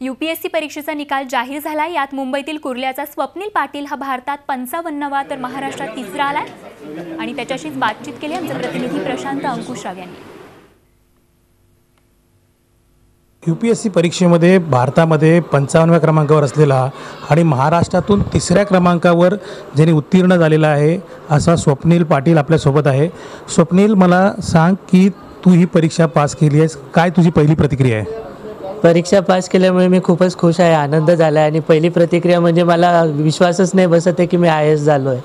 UPSC परीक्षेचा निकाल जाहीर झाला। यात मुंबईतील कुर्ल्याचा स्वप्नील पाटील हा भारतात 55वा तर महाराष्ट्रात तिसरा आलाय आणि त्याच्याशीच बातचीत केली आमचे प्रतिनिधी प्रशांत अंकुशराव यांनी। यूपीएससी परीक्षेमध्ये भारतामध्ये 55व्या क्रमांकावर असलेला आणि महाराष्ट्रातून तिसऱ्या क्रमांकावर ज्यांनी उत्तीर्ण झालेला आहे असा स्वप्नील पाटील आपल्यासोबत आहे। स्वप्नील, मला सांग की तू ही परीक्षा पास केली आहेस, काय तुझी पहिली प्रतिक्रिया आहे? परीक्षा पास केल्यामुळे मी खूपच खुश आहे, आनंद झाला आहे आणि पहिली प्रतिक्रिया म्हणजे मला विश्वासच नाही बसत आहे की मी IAS झालो आहे।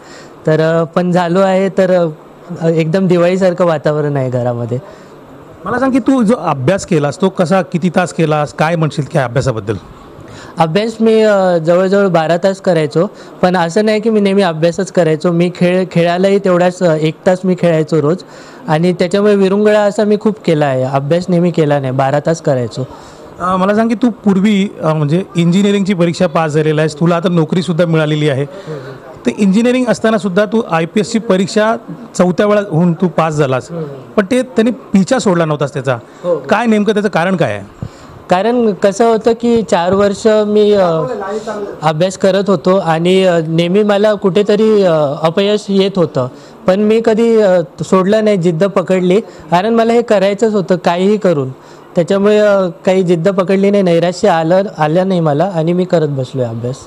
तर पण झालो आहे तर एकदम दिवाळीसारखं वातावरण आहे घरामध्ये। मला सांग की तू जो अभ्यास केलास तो कसा, किती तास केलास, काय म्हणशील की अभ्यासाबद्दल? अभ्यास मी जवळजवळ 12 तास करायचो, पण असं नाही की मी नेहमी अभ्यासच करायचो। मी खेळायलाही तेवढाच 1 तास मी खेळायचो रोज आणि त्याच्यामुळे विरंगुळा असा मी खूप केला आहे। अभ्यास नेहमी केला नाही, 12 तास करायचो। मला सांग की तू पूर्वी म्हणजे इंजिनिअरिंगची परीक्षा पास झालेला आहेस, तुला आता नोकरीसुद्धा मिळालेली आहे, तर इंजिनिअरिंग असताना सुद्धा तू IPSC परीक्षा 4थ्या वेळा होऊन तू पास झालास, पण त्यांनी पिछा सोडला नव्हतास त्याचा, काय नेमकं त्याचं कारण काय आहे? कारण कसं होतं की 4 वर्ष मी अभ्यास करत होतो आणि नेहमी मला कुठेतरी अपयश येत होतं, पण मी कधी सोडलं नाही, जिद्द पकडली, कारण मला हे करायचंच होतं काहीही करून। त्याच्यामुळे काही जिद्द पकडली नाही, नैराश्य आलं नाही मला आणि मी करत बसलो आहे अभ्यास।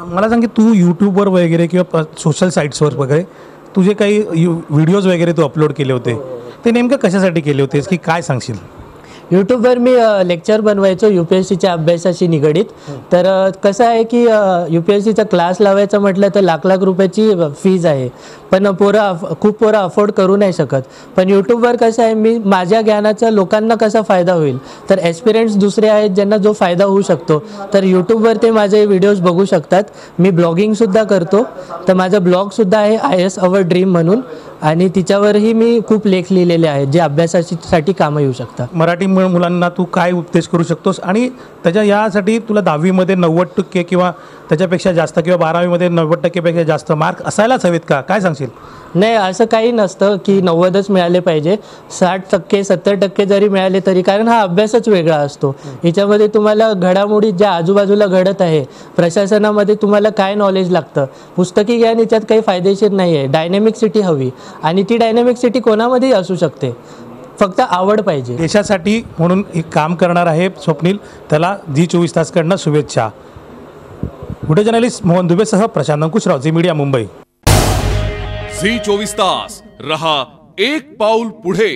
मला सांग की तू यूट्यूबवर वगैरे किंवा सोशल साईट्सवर वगैरे तुझे काही व्हिडिओज वगैरे तू अपलोड केले होते, ते नेमकं कशासाठी केले होतेस की काय सांगशील? यूट्यूबवर मी लेक्चर बनवायचो UPSCच्या अभ्यासाशी निगडीत। तर कसं आहे की UPSCचा क्लास लावायचा म्हटलं तर लाख रुपयाची फीज आहे, पण खूप पोरं अफोर्ड करू नाही शकत। पण यूट्यूबवर कसं आहे, मी माझ्या ज्ञानाचा लोकांना कसा फायदा होईल, तर ॲस्पिरंट्स दुसरे आहेत ज्यांना जो फायदा होऊ शकतो, तर यूट्यूबवर ते माझे व्हिडिओज बघू शकतात। मी ब्लॉगिंगसुद्धा करतो, तर माझा ब्लॉगसुद्धा आहे IAS अवर ड्रीम म्हणून, आणि तिच्यावरही मी खूप लेख लिहिलेले आहेत जे अभ्यासासाठी कामं येऊ शकतात। मराठी मुलांना तू काय उपदेश करू शकतोस आणि त्याच्या यासाठी तुला 10वीमध्ये 90% किंवा त्याच्यापेक्षा जास्त किंवा 12वीमध्ये 90%पेक्षा जास्त मार्क असायलाच हवेत का, काय सांगशील? नाही, असं काही नसतं की 90च मिळाले पाहिजे, 60% 70% जरी मिळाले तरी, कारण हा अभ्यासच वेगळा असतो। याच्यामध्ये तुम्हाला घडामोडी ज्या आजूबाजूला घडत आहे, प्रशासनामध्ये तुम्हाला काय नॉलेज लागतं, पुस्तकी ज्ञान याच्यात काही फायदेशीर नाही आहे। डायनॅमिक सिटी हवी आणि ती डायनॅमिक सिटी कोणामध्येही असू शकते, फक्त आवड पाहिजे। देशासाठी म्हणून एक काम करणार आहे स्वप्नील, त्याला Zee24 तासकडनं शुभेच्छा। व्हिडिओ जर्नलिस्ट मोहन दुबेसह प्रशांत अंकुशराव, झी मीडिया, मुंबई। Zee24 तास रहा एक पाऊल पुढे।